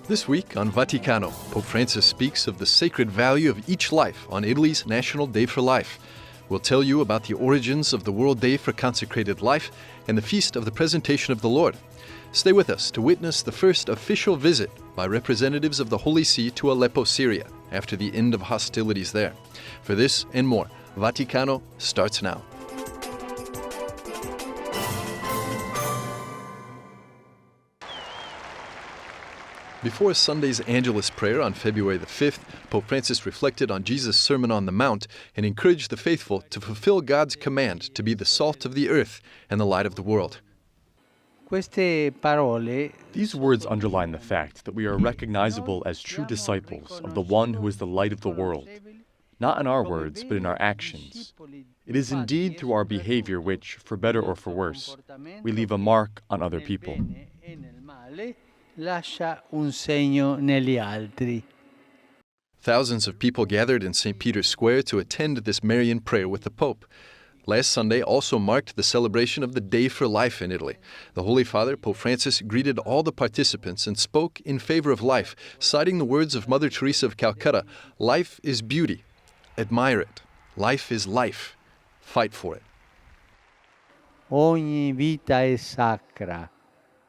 This week on Vaticano, Pope Francis speaks of the sacred value of each life on Italy's National Day for Life. We'll tell you about the origins of the World Day for Consecrated Life and the Feast of the Presentation of the Lord. Stay with us to witness the first official visit by representatives of the Holy See to Aleppo, Syria, after the end of hostilities there. For this and more, Vaticano starts now. Before Sunday's Angelus prayer on February the 5th, Pope Francis reflected on Jesus' Sermon on the Mount and encouraged the faithful to fulfill God's command to be the salt of the earth and the light of the world. These words underline the fact that we are recognizable as true disciples of the one who is the light of the world, not in our words, but in our actions. It is indeed through our behavior which, for better or for worse, we leave a mark on other people. Thousands of people gathered in St. Peter's Square to attend this Marian prayer with the Pope. Last Sunday also marked the celebration of the Day for Life in Italy. The Holy Father, Pope Francis, greeted all the participants and spoke in favor of life, citing the words of Mother Teresa of Calcutta, "Life is beauty. Admire it. Life is life. Fight for it." Ogni vita è sacra.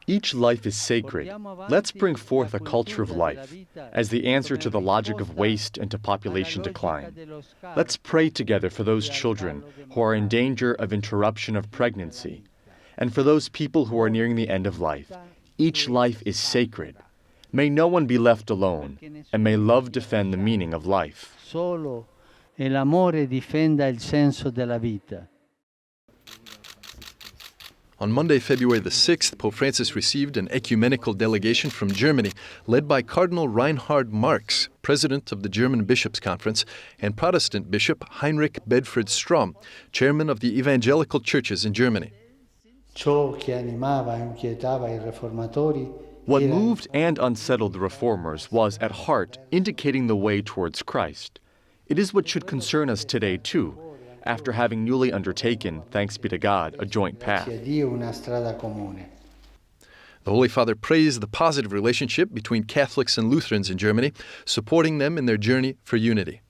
Each life is sacred. Let's bring forth a culture of life as the answer to the logic of waste and to population decline. Let's pray together for those children who are in danger of interruption of pregnancy and for those people who are nearing the end of life. Each life is sacred. May no one be left alone, and may love defend the meaning of life. Solo l'amore difenda il senso della vita. On Monday, February the 6th, Pope Francis received an ecumenical delegation from Germany led by Cardinal Reinhard Marx, president of the German Bishops' Conference, and Protestant Bishop Heinrich Bedford Strom, chairman of the evangelical churches in Germany. What moved and unsettled the reformers was, at heart, indicating the way towards Christ. It is what should concern us today, too, after having newly undertaken, thanks be to God, a joint path. The Holy Father praised the positive relationship between Catholics and Lutherans in Germany, supporting them in their journey for unity.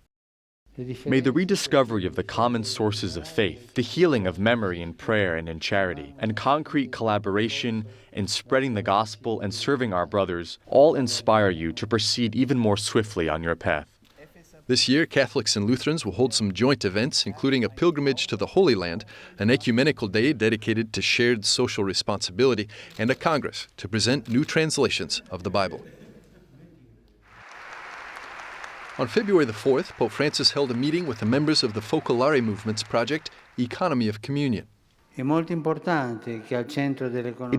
May the rediscovery of the common sources of faith, the healing of memory in prayer and in charity, and concrete collaboration in spreading the gospel and serving our brothers all inspire you to proceed even more swiftly on your path. This year, Catholics and Lutherans will hold some joint events, including a pilgrimage to the Holy Land, an ecumenical day dedicated to shared social responsibility, and a congress to present new translations of the Bible. On February the 4th, Pope Francis held a meeting with the members of the Focolare Movement's project, Economy of Communion. It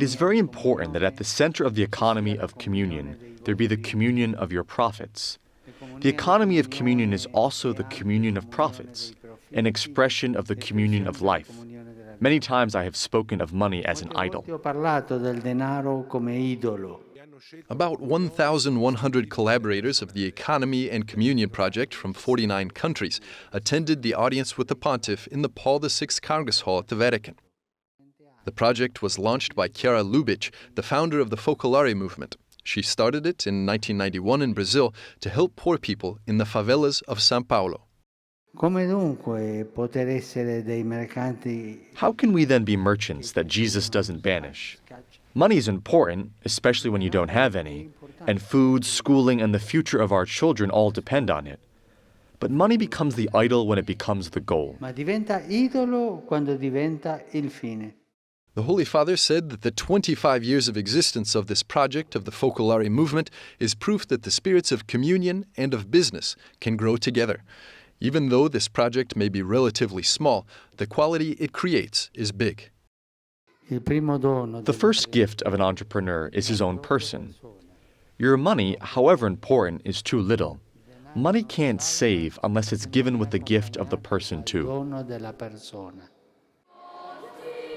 is very important that at the center of the economy of communion, there be the communion of your prophets. The economy of communion is also the communion of prophets, an expression of the communion of life. Many times I have spoken of money as an idol. About 1,100 collaborators of the Economy and Communion Project from 49 countries attended the audience with the Pontiff in the Paul VI Congress Hall at the Vatican. The project was launched by Chiara Lubich, the founder of the Focolare movement. She started it in 1991 in Brazil to help poor people in the favelas of São Paulo. How can we then be merchants that Jesus doesn't banish? Money is important, especially when you don't have any, and food, schooling, and the future of our children all depend on it. But money becomes the idol when it becomes the goal. The Holy Father said that the 25 years of existence of this project of the Focolare movement is proof that the spirits of communion and of business can grow together. Even though this project may be relatively small, the quality it creates is big. The first gift of an entrepreneur is his own person. Your money, however important, is too little. Money can't save unless it's given with the gift of the person too.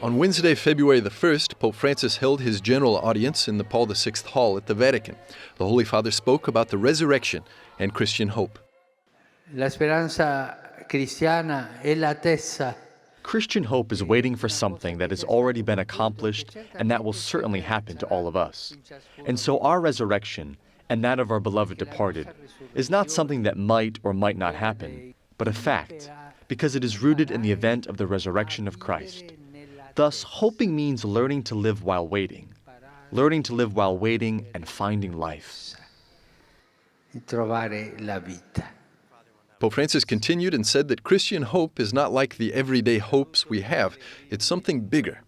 On Wednesday, February the 1st, Pope Francis held his general audience in the Paul VI Hall at the Vatican. The Holy Father spoke about the resurrection and Christian hope. La speranza cristiana è l'attesa Christian hope is waiting for something that has already been accomplished and that will certainly happen to all of us. And so our resurrection, and that of our beloved departed, is not something that might or might not happen, but a fact, because it is rooted in the event of the resurrection of Christ. Thus, hoping means learning to live while waiting and finding life. Pope Francis continued and said that Christian hope is not like the everyday hopes we have. It's something bigger.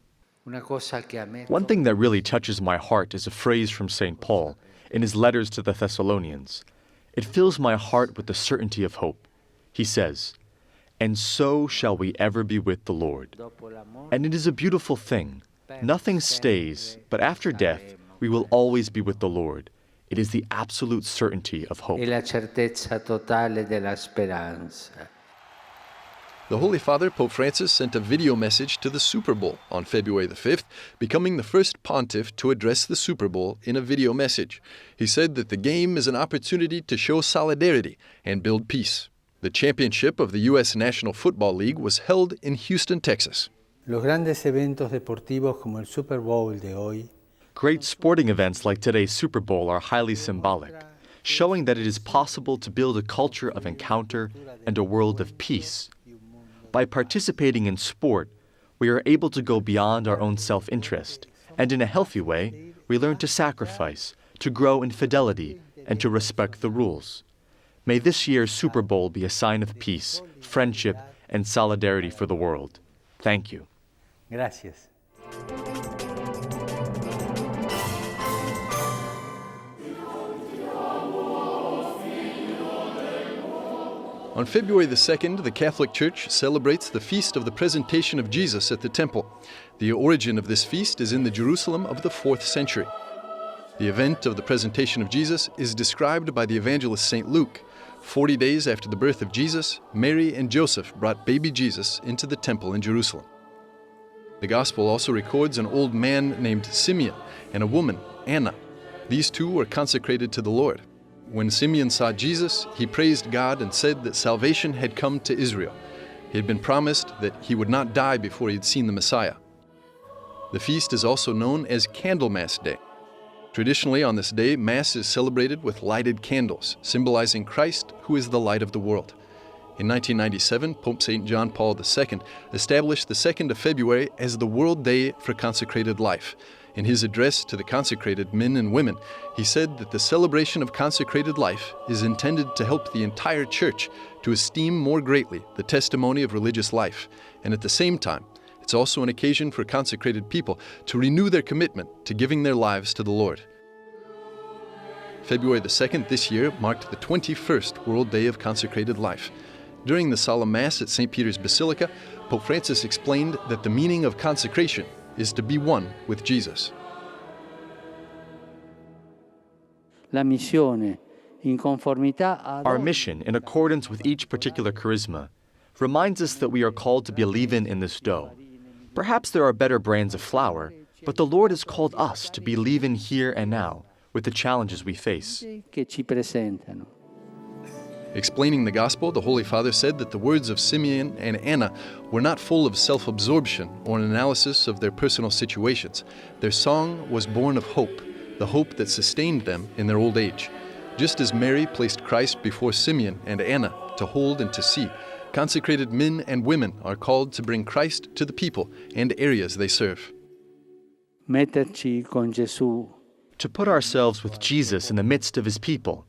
One thing that really touches my heart is a phrase from St. Paul in his letters to the Thessalonians. It fills my heart with the certainty of hope. He says, "And so shall we ever be with the Lord." And it is a beautiful thing. Nothing stays, but after death, we will always be with the Lord. It is the absolute certainty of hope. The Holy Father, Pope Francis, sent a video message to the Super Bowl on February the 5th, becoming the first pontiff to address the Super Bowl in a video message. He said that the game is an opportunity to show solidarity and build peace. The championship of the U.S. National Football League was held in Houston, Texas. Los grandes eventos deportivos como el Super Bowl de hoy Great sporting events like today's Super Bowl are highly symbolic, showing that it is possible to build a culture of encounter and a world of peace. By participating in sport, we are able to go beyond our own self-interest, and in a healthy way, we learn to sacrifice, to grow in fidelity, and to respect the rules. May this year's Super Bowl be a sign of peace, friendship, and solidarity for the world. Thank you. Gracias. On February the 2nd, the Catholic Church celebrates the feast of the presentation of Jesus at the temple. The origin of this feast is in the Jerusalem of the 4th century. The event of the presentation of Jesus is described by the evangelist St. Luke. 40 days after the birth of Jesus, Mary and Joseph brought baby Jesus into the temple in Jerusalem. The Gospel also records an old man named Simeon and a woman, Anna. These two were consecrated to the Lord. When Simeon saw Jesus, he praised God and said that salvation had come to Israel. He had been promised that he would not die before he had seen the Messiah. The feast is also known as Candlemas Day. Traditionally, on this day, Mass is celebrated with lighted candles, symbolizing Christ, who is the light of the world. In 1997, Pope St. John Paul II established the 2nd of February as the World Day for Consecrated Life. In his address to the consecrated men and women, he said that the celebration of consecrated life is intended to help the entire Church to esteem more greatly the testimony of religious life, and at the same time, it's also an occasion for consecrated people to renew their commitment to giving their lives to the Lord. February the 2nd this year marked the 21st World Day of Consecrated Life. During the solemn Mass at St. Peter's Basilica, Pope Francis explained that the meaning of consecration is to be one with Jesus. La missione, in conformità ad Our mission, in accordance with each particular charisma, reminds us that we are called to be leaven in this dough. Perhaps there are better brands of flour, but the Lord has called us to be leaven here and now with the challenges we face. che ci presentano. Explaining the Gospel, the Holy Father said that the words of Simeon and Anna were not full of self-absorption or an analysis of their personal situations. Their song was born of hope, the hope that sustained them in their old age. Just as Mary placed Christ before Simeon and Anna to hold and to see, consecrated men and women are called to bring Christ to the people and areas they serve. Metterci con Gesù. To put ourselves with Jesus in the midst of his people,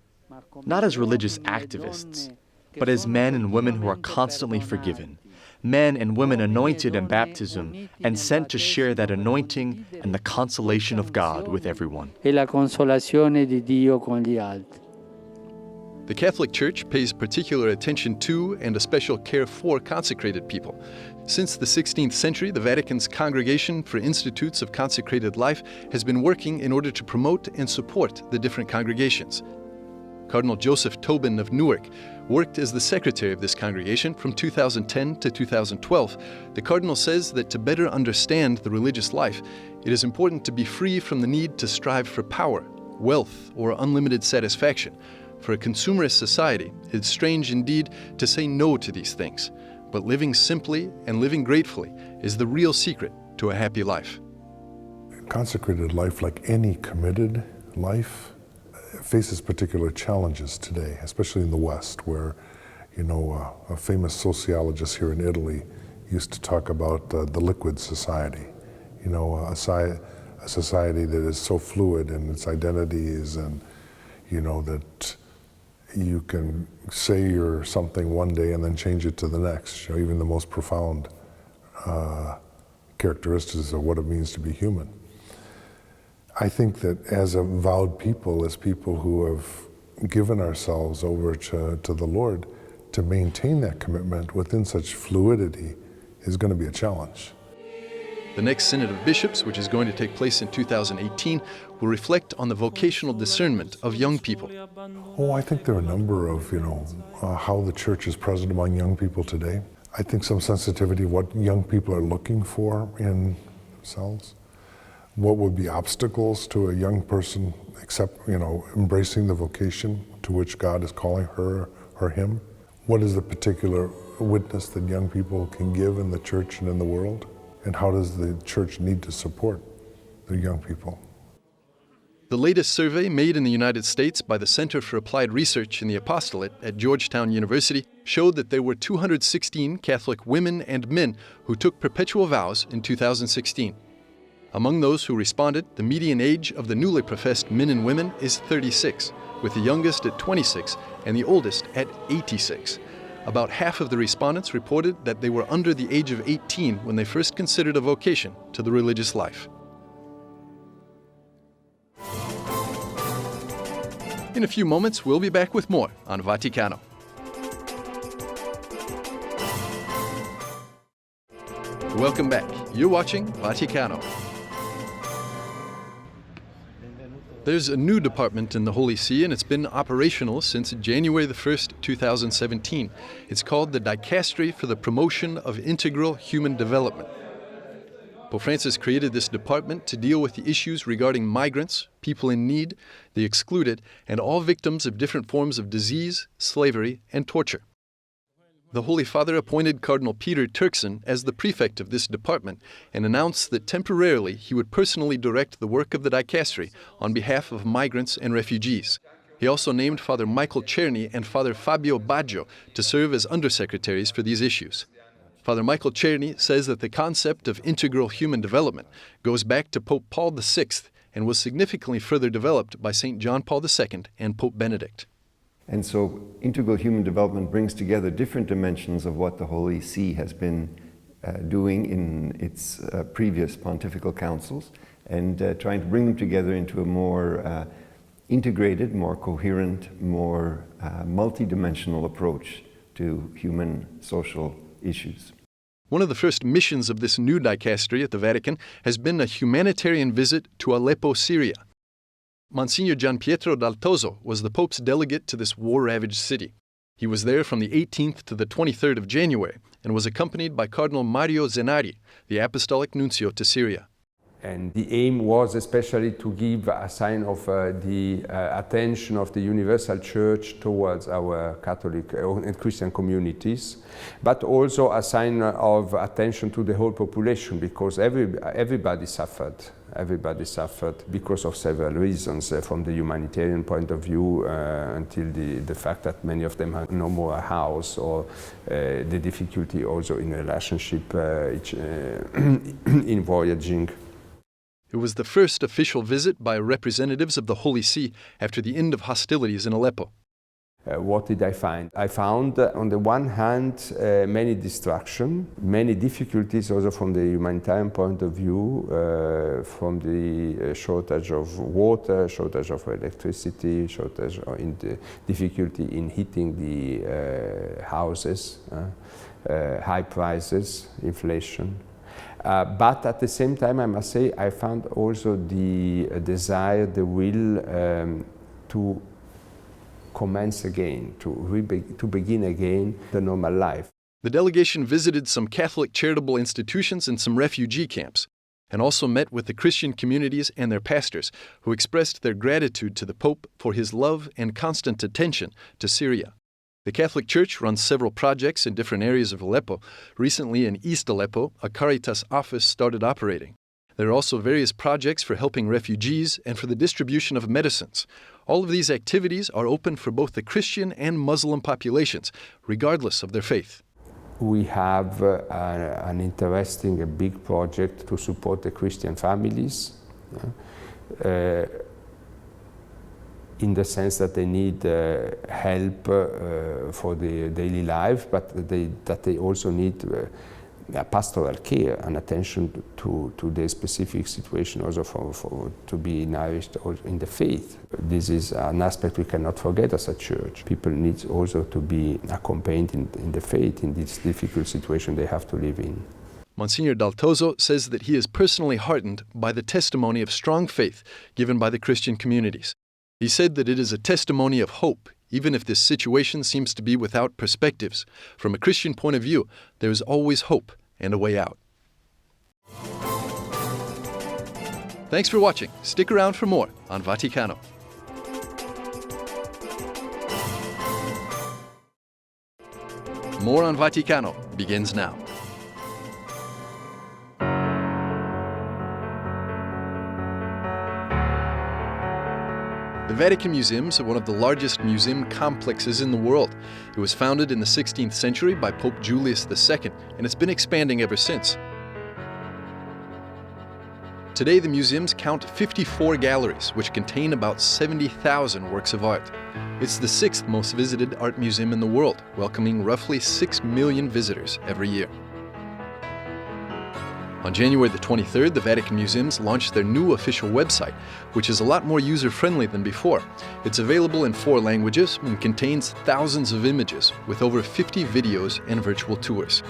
not as religious activists, but as men and women who are constantly forgiven, men and women anointed in baptism and sent to share that anointing and the consolation of God with everyone. E la consolazione di Dio con gli altri. The Catholic Church pays particular attention to and a special care for consecrated people. Since the 16th century, the Vatican's Congregation for Institutes of Consecrated Life has been working in order to promote and support the different congregations. Cardinal Joseph Tobin of Newark worked as the secretary of this congregation from 2010 to 2012. The Cardinal says that to better understand the religious life, it is important to be free from the need to strive for power, wealth, or unlimited satisfaction. For a consumerist society, it's strange indeed to say no to these things. But living simply and living gratefully is the real secret to a happy life. Consecrated life, like any committed life, faces particular challenges today, especially in the West, where, a famous sociologist here in Italy used to talk about the liquid society, a society that is so fluid in its identities, and, that you can say you're something one day and then change it to the next, even the most profound characteristics of what it means to be human. I think that as a vowed people, as people who have given ourselves over to the Lord, to maintain that commitment within such fluidity is going to be a challenge. The next Synod of Bishops, which is going to take place in 2018, will reflect on the vocational discernment of young people. I think there are a number of, how the church is present among young people today. I think some sensitivity of what young people are looking for in themselves. What would be obstacles to a young person embracing the vocation to which God is calling her or him? What is the particular witness that young people can give in the church and in the world? And how does the church need to support the young people? The latest survey made in the United States by the Center for Applied Research in the Apostolate at Georgetown University showed that there were 216 Catholic women and men who took perpetual vows in 2016. Among those who responded, the median age of the newly professed men and women is 36, with the youngest at 26 and the oldest at 86. About half of the respondents reported that they were under the age of 18 when they first considered a vocation to the religious life. In a few moments, we'll be back with more on Vaticano. Welcome back. You're watching Vaticano. There's a new department in the Holy See, and it's been operational since January the 1st, 2017. It's called the Dicastery for the Promotion of Integral Human Development. Pope Francis created this department to deal with the issues regarding migrants, people in need, the excluded, and all victims of different forms of disease, slavery, and torture. The Holy Father appointed Cardinal Peter Turkson as the prefect of this department and announced that temporarily he would personally direct the work of the dicastery on behalf of migrants and refugees. He also named Father Michael Czerny and Father Fabio Baggio to serve as undersecretaries for these issues. Father Michael Czerny says that the concept of integral human development goes back to Pope Paul VI and was significantly further developed by St. John Paul II and Pope Benedict. And so integral human development brings together different dimensions of what the Holy See has been doing in its previous pontifical councils, and trying to bring them together into a more integrated, more coherent, more multidimensional approach to human social issues. One of the first missions of this new dicastery at the Vatican has been a humanitarian visit to Aleppo, Syria. Monsignor Gian Pietro Dal Toso was the Pope's delegate to this war-ravaged city. He was there from the 18th to the 23rd of January and was accompanied by Cardinal Mario Zenari, the Apostolic Nuncio to Syria. And the aim was especially to give a sign of the attention of the Universal Church towards our Catholic and Christian communities, but also a sign of attention to the whole population, because everybody suffered. Everybody suffered because of several reasons, from the humanitarian point of view until the fact that many of them had no more a house, or the difficulty also in relationship, in voyaging. It was the first official visit by representatives of the Holy See after the end of hostilities in Aleppo. What did I find? I found, on the one hand, many distractions, many difficulties also from the humanitarian point of view, from the shortage of water, shortage of electricity, shortage in the difficulty in heating the houses, high prices, inflation. But at the same time, I must say, I found also the desire, the will to commence again, to begin again the normal life. The delegation visited some Catholic charitable institutions and some refugee camps, and also met with the Christian communities and their pastors, who expressed their gratitude to the Pope for his love and constant attention to Syria. The Catholic Church runs several projects in different areas of Aleppo. Recently in East Aleppo, a Caritas office started operating. There are also various projects for helping refugees and for the distribution of medicines. All of these activities are open for both the Christian and Muslim populations, regardless of their faith. We have an interesting, a big project to support the Christian families, in the sense that they need help for the daily life, but that they also need pastoral care and attention to their specific situation, also to be nourished in the faith. This is an aspect we cannot forget as a church. People need also to be accompanied in the faith in this difficult situation they have to live in. Monsignor Daltozo says that he is personally heartened by the testimony of strong faith given by the Christian communities. He said that it is a testimony of hope, even if this situation seems to be without perspectives. From a Christian point of view, there is always hope and a way out. Thanks for watching. Stick around for more on Vaticano. More on Vaticano begins now. The Vatican Museums are one of the largest museum complexes in the world. It was founded in the 16th century by Pope Julius II, and it's been expanding ever since. Today, the museums count 54 galleries, which contain about 70,000 works of art. It's the 6th most visited art museum in the world, welcoming roughly 6 million visitors every year. On January the 23rd, the Vatican Museums launched their new official website, which is a lot more user-friendly than before. It's available in 4 languages and contains thousands of images, with over 50 videos and virtual tours.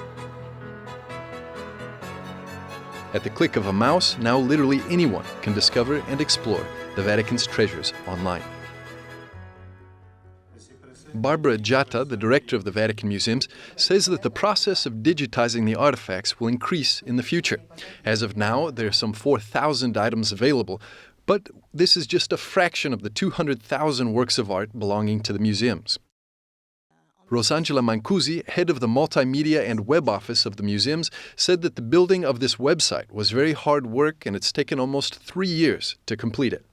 At the click of a mouse, now literally anyone can discover and explore the Vatican's treasures online. Barbara Giatta, the director of the Vatican Museums, says that the process of digitizing the artifacts will increase in the future. As of now, there are some 4,000 items available, but this is just a fraction of the 200,000 works of art belonging to the museums. Rosangela Mancusi, head of the multimedia and web office of the museums, said that the building of this website was very hard work and it's taken almost 3 years to complete it.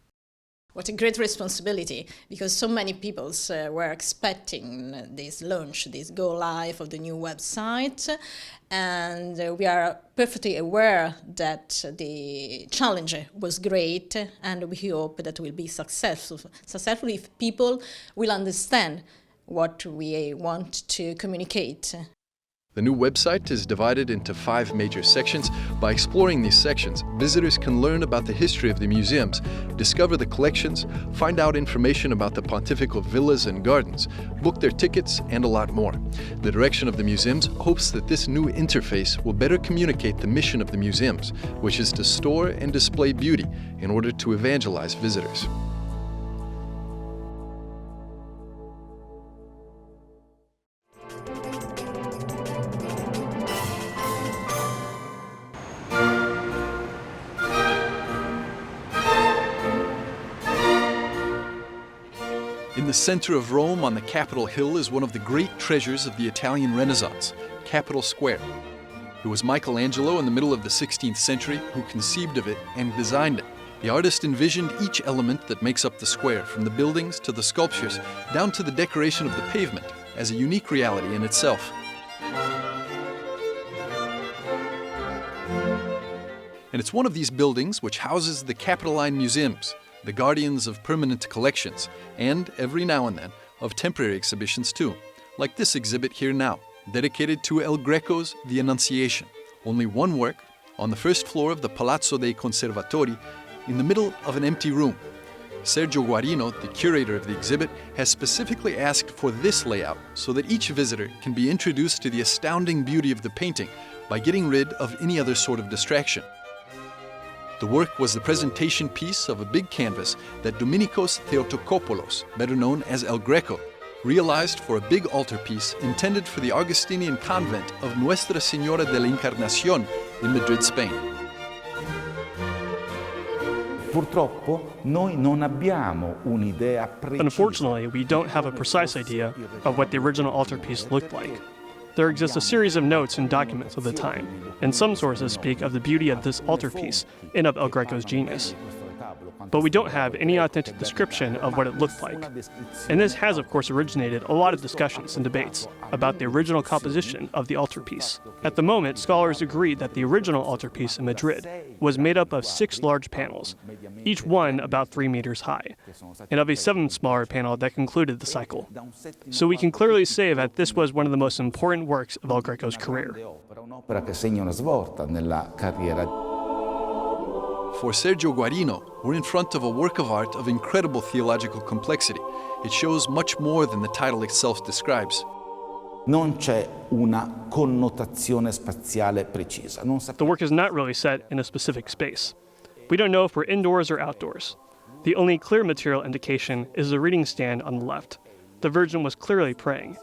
What a great responsibility, because so many people were expecting this launch, this go live of the new website, and we are perfectly aware that the challenge was great, and we hope that it will be successful if people will understand what we want to communicate. The new website is divided into 5 major sections. By exploring these sections, visitors can learn about the history of the museums, discover the collections, find out information about the pontifical villas and gardens, book their tickets, and a lot more. The direction of the museums hopes that this new interface will better communicate the mission of the museums, which is to store and display beauty in order to evangelize visitors. In the center of Rome, on the Capitol Hill, is one of the great treasures of the Italian Renaissance, Capitol Square. It was Michelangelo in the middle of the 16th century who conceived of it and designed it. The artist envisioned each element that makes up the square, from the buildings to the sculptures, down to the decoration of the pavement, as a unique reality in itself. And it's one of these buildings which houses the Capitoline Museums, the guardians of permanent collections, and, every now and then, of temporary exhibitions too, like this exhibit here now, dedicated to El Greco's The Annunciation. Only one work, on the first floor of the Palazzo dei Conservatori, in the middle of an empty room. Sergio Guarino, the curator of the exhibit, has specifically asked for this layout so that each visitor can be introduced to the astounding beauty of the painting by getting rid of any other sort of distraction. The work was the presentation piece of a big canvas that Dominikos Theotokopoulos, better known as El Greco, realized for a big altarpiece intended for the Augustinian convent of Nuestra Señora de la Encarnación in Madrid, Spain. Unfortunately, we don't have a precise idea of what the original altarpiece looked like. There exists a series of notes and documents of the time, and some sources speak of the beauty of this altarpiece and of El Greco's genius. But we don't have any authentic description of what it looked like. And this has, of course, originated a lot of discussions and debates about the original composition of the altarpiece. At the moment, scholars agree that the original altarpiece in Madrid was made up of 6 large panels, each one about 3 meters high, and of a 7th smaller panel that concluded the cycle. So we can clearly say that this was one of the most important works of El Greco's career. For Sergio Guarino, we're in front of a work of art of incredible theological complexity. It shows much more than the title itself describes. Non c'è una connotazione spaziale precisa. The work is not really set in a specific space. We don't know if we're indoors or outdoors. The only clear material indication is the reading stand on the left. The Virgin was clearly praying.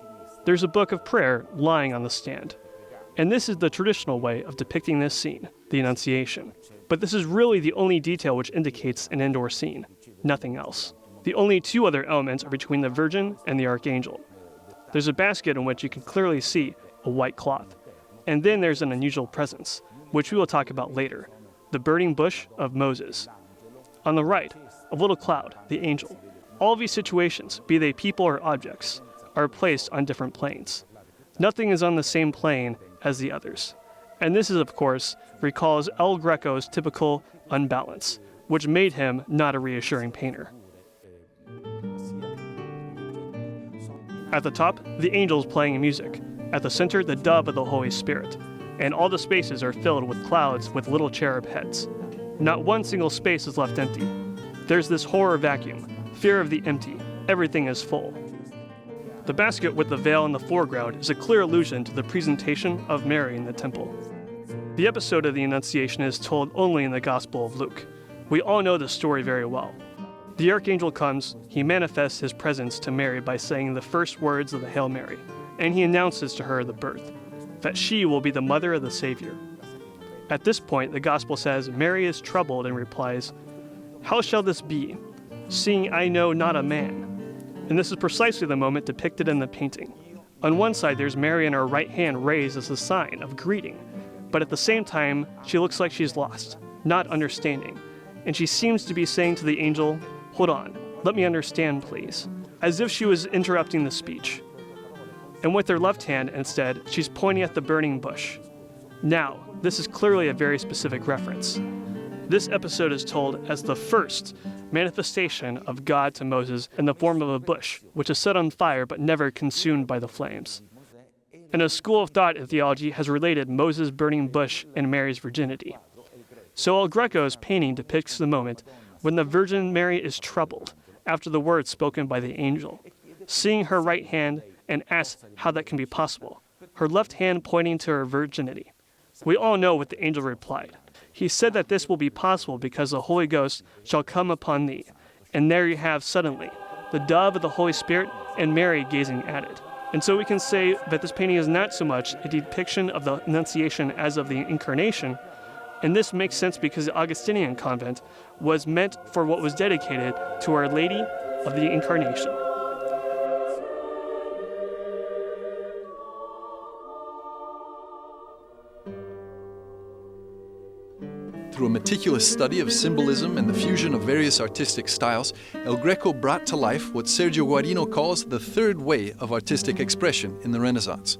There's a book of prayer lying on the stand. And this is the traditional way of depicting this scene, the Annunciation. But this is really the only detail which indicates an indoor scene, nothing else. The only 2 other elements are between the Virgin and the Archangel. There's a basket in which you can clearly see a white cloth. And then there's an unusual presence, which we will talk about later, the burning bush of Moses. On the right, a little cloud, the angel. All of these situations, be they people or objects, are placed on different planes. Nothing is on the same plane as the others. And this is, of course, recalls El Greco's typical unbalance, which made him not a reassuring painter. At the top, the angels playing music. At the center, the dove of the Holy Spirit. And all the spaces are filled with clouds with little cherub heads. Not one single space is left empty. There's this horror vacuum, fear of the empty. Everything is full. The basket with the veil in the foreground is a clear allusion to the presentation of Mary in the temple. The episode of the Annunciation is told only in the Gospel of Luke. We all know the story very well. The Archangel comes, he manifests his presence to Mary by saying the first words of the Hail Mary, and he announces to her the birth, that she will be the mother of the Savior. At this point, the Gospel says Mary is troubled and replies, "How shall this be, seeing I know not a man?" And this is precisely the moment depicted in the painting. On one side, there's Mary and her right hand raised as a sign of greeting, but at the same time, she looks like she's lost, not understanding, and she seems to be saying to the angel, "Hold on, let me understand, please," as if she was interrupting the speech. And with her left hand, instead, she's pointing at the burning bush. Now, this is clearly a very specific reference. This episode is told as the first manifestation of God to Moses in the form of a bush, which is set on fire but never consumed by the flames. And a school of thought in theology has related Moses' burning bush and Mary's virginity. So El Greco's painting depicts the moment when the Virgin Mary is troubled after the words spoken by the angel, seeing her right hand and asks how that can be possible, her left hand pointing to her virginity. We all know what the angel replied. He said that this will be possible because the Holy Ghost shall come upon thee. And there you have suddenly the dove of the Holy Spirit and Mary gazing at it. And so we can say that this painting is not so much a depiction of the Annunciation as of the Incarnation. And this makes sense because the Augustinian convent was meant for what was dedicated to Our Lady of the Incarnation. Through a meticulous study of symbolism and the fusion of various artistic styles, El Greco brought to life what Sergio Guarino calls the third way of artistic expression in the Renaissance.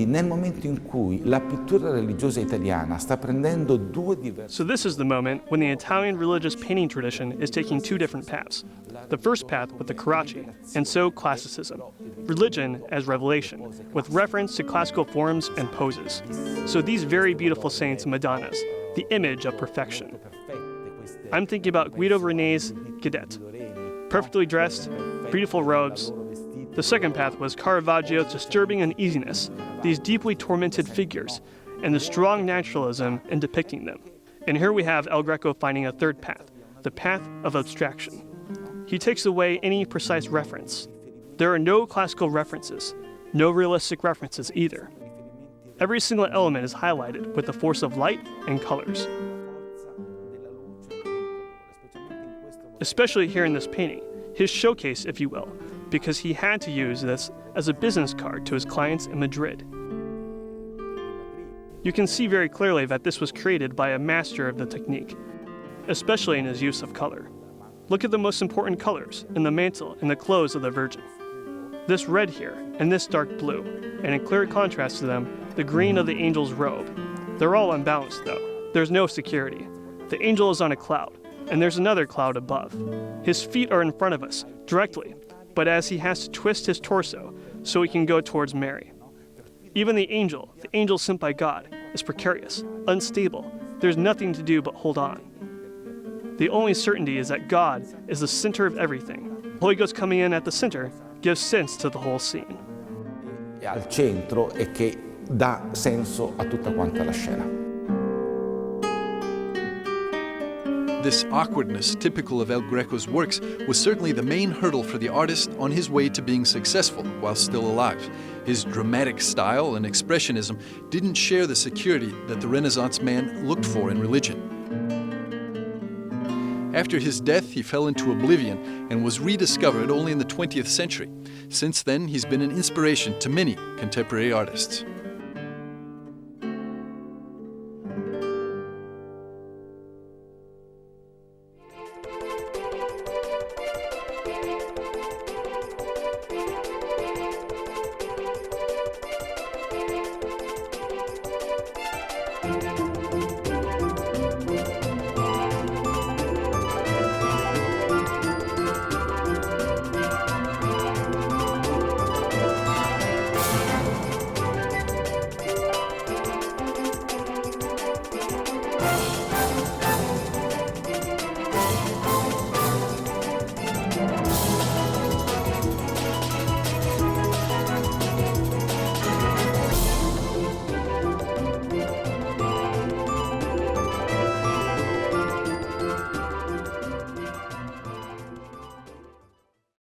Nel momento in cui la pittura religiosa italiana sta prendendo 2 diversi. So this is the moment when the Italian religious painting tradition is taking 2 different paths. The first path with the Carracci, and so classicism. Religion as revelation, with reference to classical forms and poses. So these very beautiful saints and Madonnas, the image of perfection. I'm thinking about Guido René's Cadet. Perfectly dressed, beautiful robes. The second path was Caravaggio's disturbing uneasiness, these deeply tormented figures, and the strong naturalism in depicting them. And here we have El Greco finding a third path, the path of abstraction. He takes away any precise reference. There are no classical references, no realistic references either. Every single element is highlighted with the force of light and colors. Especially here in this painting, his showcase, if you will, because he had to use this as a business card to his clients in Madrid. You can see very clearly that this was created by a master of the technique, especially in his use of color. Look at the most important colors in the mantle and the clothes of the Virgin. This red here and this dark blue, and in clear contrast to them, the green of the angel's robe. They're all unbalanced though. There's no security. The angel is on a cloud, and there's another cloud above. His feet are in front of us, directly, but as he has to twist his torso so he can go towards Mary. Even the angel sent by God, is precarious, unstable. There's nothing to do but hold on. The only certainty is that God is the center of everything. The Holy Ghost coming in at the center gives sense to the whole scene. Al centro e che dà senso a tutta quanta la scena. This awkwardness, typical of El Greco's works, was certainly the main hurdle for the artist on his way to being successful while still alive. His dramatic style and expressionism didn't share the security that the Renaissance man looked for in religion. After his death, he fell into oblivion and was rediscovered only in the 20th century. Since then, he's been an inspiration to many contemporary artists.